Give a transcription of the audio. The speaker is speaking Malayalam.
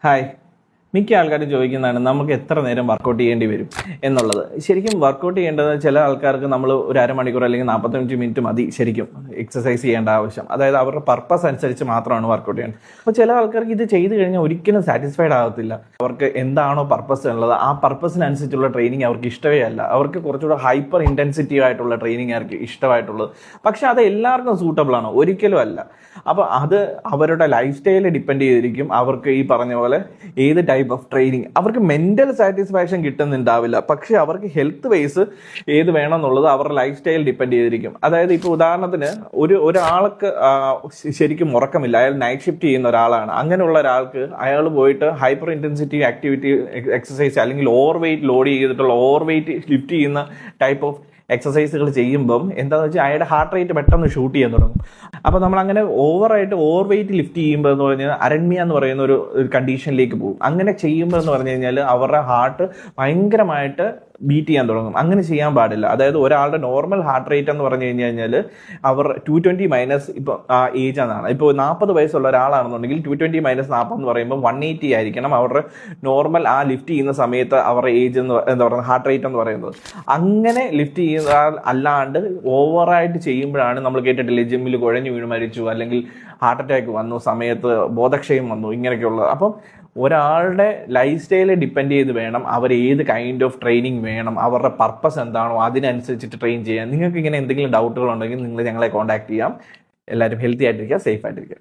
ഹായ്. മിക്ക ആൾക്കാരും ചോദിക്കുന്നതാണ് നമുക്ക് എത്ര നേരം വർക്കൗട്ട് ചെയ്യേണ്ടി വരും എന്നുള്ളത്. ശരിക്കും വർക്കൗട്ട് ചെയ്യേണ്ടത് ചില ആൾക്കാർക്ക് നമ്മൾ ഒരു അരമണിക്കൂർ അല്ലെങ്കിൽ 45 മിനിറ്റ് മതി ശരിക്കും എക്സസൈസ് ചെയ്യേണ്ട ആവശ്യം. അതായത് അവരുടെ പർപ്പസ് അനുസരിച്ച് മാത്രമാണ് വർക്കൗട്ട് ചെയ്യേണ്ടത്. അപ്പോൾ ചില ആൾക്കാർക്ക് ഇത് ചെയ്ത് കഴിഞ്ഞാൽ ഒരിക്കലും സാറ്റിസ്ഫൈഡ് ആകത്തില്ല. അവർക്ക് എന്താണോ പർപ്പസ് ഉള്ളത് ആ പർപ്പസിനനുസരിച്ചുള്ള ട്രെയിനിങ് അവർക്ക് ഇഷ്ടമേ അല്ല. അവർക്ക് കുറച്ചുകൂടെ ഹൈപ്പർ ഇൻറ്റൻസിറ്റി ആയിട്ടുള്ള ട്രെയിനിങ് ആയിരിക്കും ഇഷ്ടമായിട്ടുള്ളത്. പക്ഷെ അത് എല്ലാവർക്കും സൂട്ടബിൾ ആണോ? ഒരിക്കലും അല്ല. അപ്പോൾ അത് അവരുടെ ലൈഫ് സ്റ്റൈലിൽ ഡിപ്പെൻഡ് ചെയ്തിരിക്കും. അവർക്ക് ഈ പറഞ്ഞ പോലെ ഏത് ടൈപ്പ് ഓഫ് ട്രെയിനിങ് അവർക്ക് മെന്റൽ സാറ്റിസ്ഫാക്ഷൻ കിട്ടുന്നുണ്ടാവില്ല. പക്ഷെ അവർക്ക് ഹെൽത്ത് വൈസ് ഏത് വേണം എന്നുള്ളത് അവരുടെ ലൈഫ് സ്റ്റൈൽ ഡിപ്പെൻഡ് ചെയ്തിരിക്കും. അതായത് ഇപ്പോൾ ഉദാഹരണത്തിന് ഒരാൾക്ക് ശരിക്കും ഉറക്കമില്ല, അയാൾ നൈറ്റ് ഷിഫ്റ്റ് ചെയ്യുന്ന ഒരാളാണ്. അങ്ങനെയുള്ള ഒരാൾക്ക് അയാൾ പോയിട്ട് ഹൈപ്പർ ഇന്റൻസിറ്റി ആക്ടിവിറ്റി എക്സസൈസ് അല്ലെങ്കിൽ ഓവർ വെയിറ്റ് ലോഡ് ചെയ്തിട്ടുള്ള ഓവർ വെയിറ്റ് ലിഫ്റ്റ് ചെയ്യുന്ന ടൈപ്പ് ഓഫ് എക്സസൈസുകൾ ചെയ്യുമ്പം എന്താണെന്ന് വെച്ചാൽ അയാളുടെ ഹാർട്ട് റേറ്റ് പെട്ടെന്ന് ഷൂട്ട് ചെയ്യാൻ തുടങ്ങും. അപ്പോൾ നമ്മൾ അങ്ങനെ ഓവർ വെയിറ്റ് ലിഫ്റ്റ് ചെയ്യുമ്പോൾ എന്ന് പറഞ്ഞാൽ അരണ്യ എന്ന് പറയുന്ന ഒരു കണ്ടീഷനിലേക്ക് പോകും. അങ്ങനെ ചെയ്യുമ്പോൾ എന്ന് പറഞ്ഞു കഴിഞ്ഞാൽ അവരുടെ ഹാർട്ട് ഭയങ്കരമായിട്ട് ബീറ്റ് ചെയ്യാൻ തുടങ്ങും. അങ്ങനെ ചെയ്യാൻ പാടില്ല. അതായത് ഒരാളുടെ നോർമൽ ഹാർട്ട് റേറ്റ് എന്ന് പറഞ്ഞു കഴിഞ്ഞാൽ അവർ 220 മൈനസ് ഇപ്പോൾ ഏജ് എന്നാണ്. ഇപ്പോൾ 40 വയസ്സുള്ള ഒരാളാണെന്നുണ്ടെങ്കിൽ 220 മൈനസ് 40 എന്ന് പറയുമ്പോൾ 180 ആയിരിക്കണം അവരുടെ നോർമൽ ആ ലിഫ്റ്റ് ചെയ്യുന്ന സമയത്ത് അവരുടെ ഏജ് എന്താ പറയുക ഹാർട്ട് റേറ്റ് എന്ന് പറയുന്നത്. അങ്ങനെ ലിഫ്റ്റ് ചെയ്യുന്ന അല്ലാണ്ട് ഓവറായിട്ട് ചെയ്യുമ്പോഴാണ് നമ്മൾ കേട്ടിട്ടില്ലേ ജിമ്മിൽ കുഴഞ്ഞു വീണ് മരിച്ചു, അല്ലെങ്കിൽ ഹാർട്ട് അറ്റാക്ക് വന്നു, സമയത്ത് ബോധക്ഷയം വന്നു, ഇങ്ങനെയൊക്കെയുള്ളത്. അപ്പം ഒരാളുടെ ലൈഫ് സ്റ്റൈലെ ഡിപ്പെൻഡ് ചെയ്ത് വേണം അവർ ഏത് കൈൻഡ് ഓഫ് ട്രെയിനിങ് വേണം, അവരുടെ പർപ്പസ് എന്താണോ അതിനനുസരിച്ചിട്ട് ട്രെയിൻ ചെയ്യാൻ. നിങ്ങൾക്ക് ഇങ്ങനെ എന്തെങ്കിലും ഡൗട്ടുകൾ ഉണ്ടെങ്കിൽ നിങ്ങൾ ഞങ്ങളെ കോൺടാക്ട് ചെയ്യാം. എല്ലാവരും ഹെൽത്തി ആയിട്ടിരിക്കുക, സേഫ് ആയിട്ടിരിക്കുക.